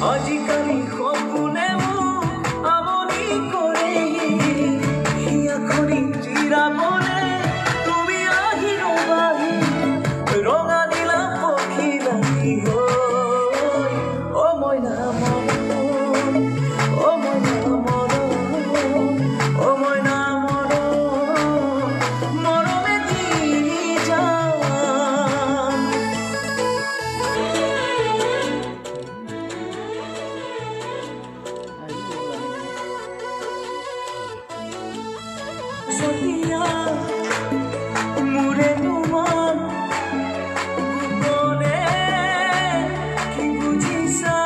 আজিকালি সপোনে আমনি কৰে হিয়াখনি জিৰাবলে তুমি আহি ৰবাহি ৰঙা নীলা পখিলা হৈ অ মইনা মৰম অ মইনা মৰম অ মইনা মৰম মৰমে দি যাম Sonia, mure tuman, gugole, ki bujisa,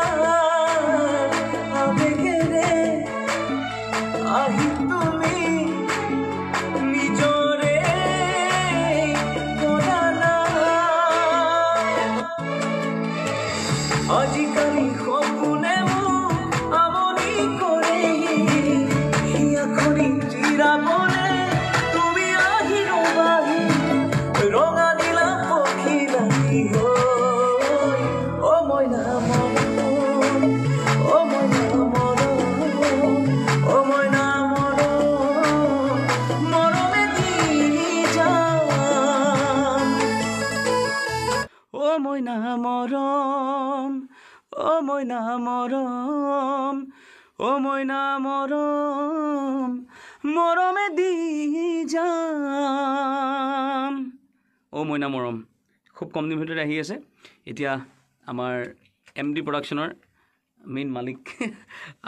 abegere, ahi tumi, nijore, kodana. Ajikali khopune amoni kore, hiyakhoni jirabone. রঙা নীলা পখিলা হৈ অ মইনা মৰম অ মইনা মৰম অ মইনা মৰম মৰমে দি যাম অ মইনা মৰম অ মইনা মৰম অ মইনা মৰম মৰমে দি যাম অ মইনা মৰম খুব কম দিন ভিতৰত আহি আছে এতিয়া আমাৰ MD প্ৰডাকশ্যনৰ মেইন মালিক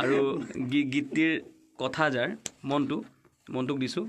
আৰু গীতটিৰ কথা যাৰ মন্টুক দিছোঁ